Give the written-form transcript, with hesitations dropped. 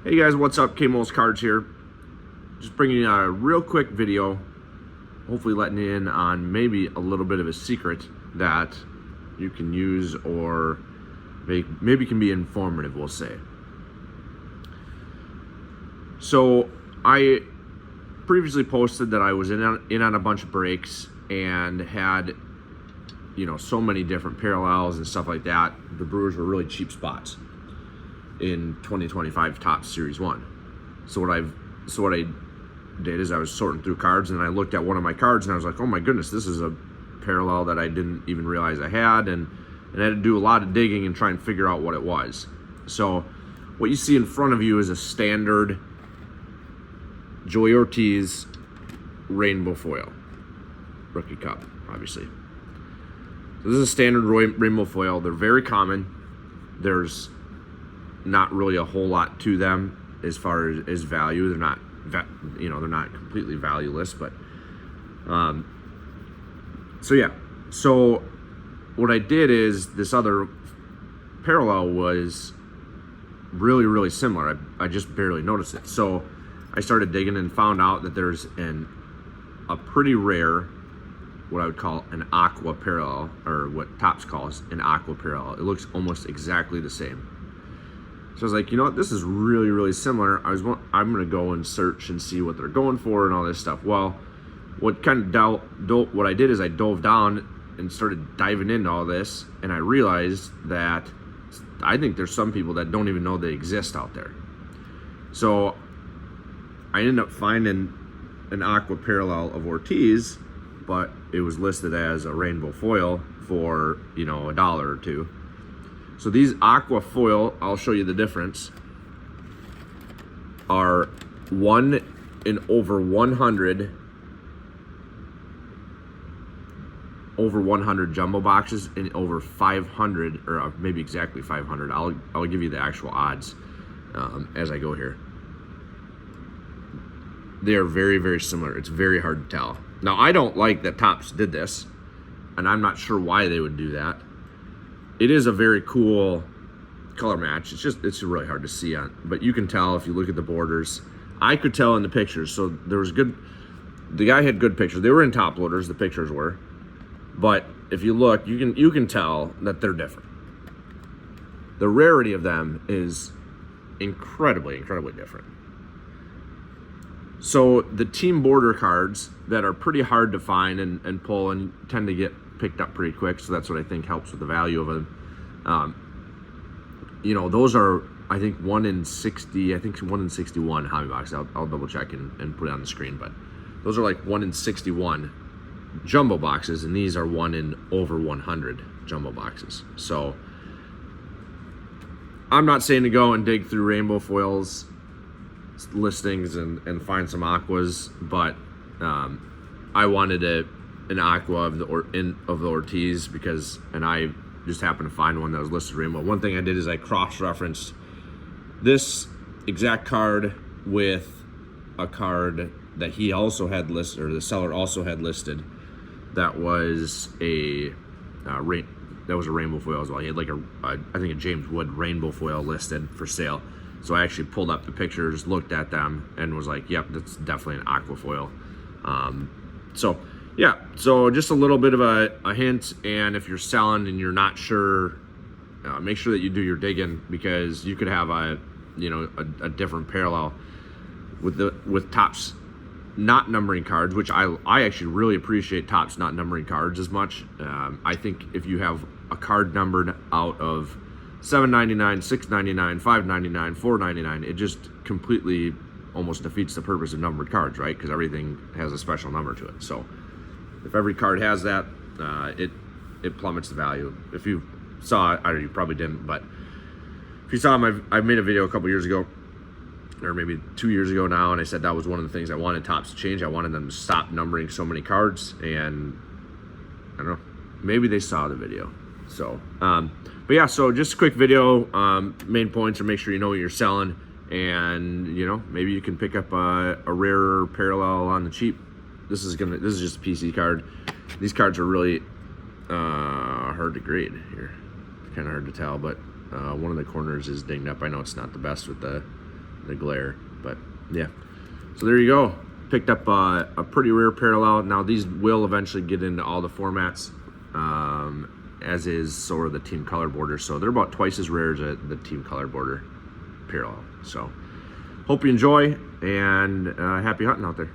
Hey guys, what's up? K-Moles Cards here. Just bringing you a real quick video, hopefully letting you in on maybe a little bit of a secret that you can use or maybe can be informative, we'll say. So I previously posted that I was in on a bunch of breaks and had, so many different parallels and stuff like that. The Brewers were really cheap spots in 2025 Topps Series 1. So what I did is I was sorting through cards and I looked at one of my cards and I was like, oh my goodness, this is a parallel that I didn't even realize I had, and I had to do a lot of digging and try and figure out what it was. So what you see in front of you is a standard Joey Ortiz rainbow foil, rookie cup, obviously. So this is a standard rainbow foil. They're very common. There's not really a whole lot to them as far as value. They're not, they're not completely valueless, but so what I did is this other parallel was really, really similar. I just barely noticed it. So I started digging and found out that there's a pretty rare, what I would call an aqua parallel, or what Topps calls an aqua parallel. It looks almost exactly the same. So I was like, you know what, this is really, really similar. I'm gonna go and search and see what they're going for and all this stuff. Well, what I did is I dove down and started diving into all this, and I realized that I think there's some people that don't even know they exist out there. So I ended up finding an aqua parallel of Ortiz, but it was listed as a rainbow foil for, $1 or $2. So these aqua foil, I'll show you the difference, are 1 in over 100 jumbo boxes and over 500, or maybe exactly 500. I'll give you the actual odds as I go here. They are very, very similar. It's very hard to tell. Now, I don't like that Topps did this, and I'm not sure why they would do that. It is a very cool color match. It's really hard to see on, but you can tell if you look at the borders. I could tell in the pictures. So the guy had good pictures. They were in top loaders, the pictures were. But if you look, you can tell that they're different. The rarity of them is incredibly, incredibly different. So the team border cards that are pretty hard to find and pull and tend to get picked up pretty quick, so that's what I think helps with the value of them. Those are, I think, 1 in 60, I think 1 in 61 hobby box. I'll double check and put it on the screen, but those are like 1 in 61 jumbo boxes, and these are 1 in over 100 jumbo boxes. So I'm not saying to go and dig through rainbow foils listings and find some aquas, but I wanted an aqua of the Ortiz and I just happened to find one that was listed rainbow. One thing I did is I cross-referenced this exact card with a card that he also had listed, or the seller also had listed, that was a rainbow foil as well. He had like I think a James Wood rainbow foil listed for sale. So I actually pulled up the pictures, looked at them, and was like, yep, that's definitely an aqua foil. So just a little bit of a hint, and if you're selling and you're not sure, make sure that you do your digging, because you could have a different parallel with Topps not numbering cards, which I actually really appreciate Topps not numbering cards as much. I think if you have a card numbered out of $7.99, $6.99, $5.99, $4.99, it just completely almost defeats the purpose of numbered cards, right? Because everything has a special number to it. So if every card has that, it plummets the value. If you saw it, you probably didn't, but if you saw them, I made a video a couple years ago, or maybe 2 years ago now, and I said that was one of the things I wanted Topps to change. I wanted them to stop numbering so many cards, and I don't know, maybe they saw the video. So, but yeah, so just a quick video. Main points are make sure you know what you're selling, and maybe you can pick up a rarer parallel on the cheap. This is just a PC card. These cards are really hard to grade here. Kind of hard to tell, but one of the corners is dinged up. I know it's not the best with the the glare. But yeah, so there you go. Picked up a pretty rare parallel. Now these will eventually get into all the formats, as is sort of the Team Color Border. So they're about twice as rare as the Team Color Border parallel. So hope you enjoy, and happy hunting out there.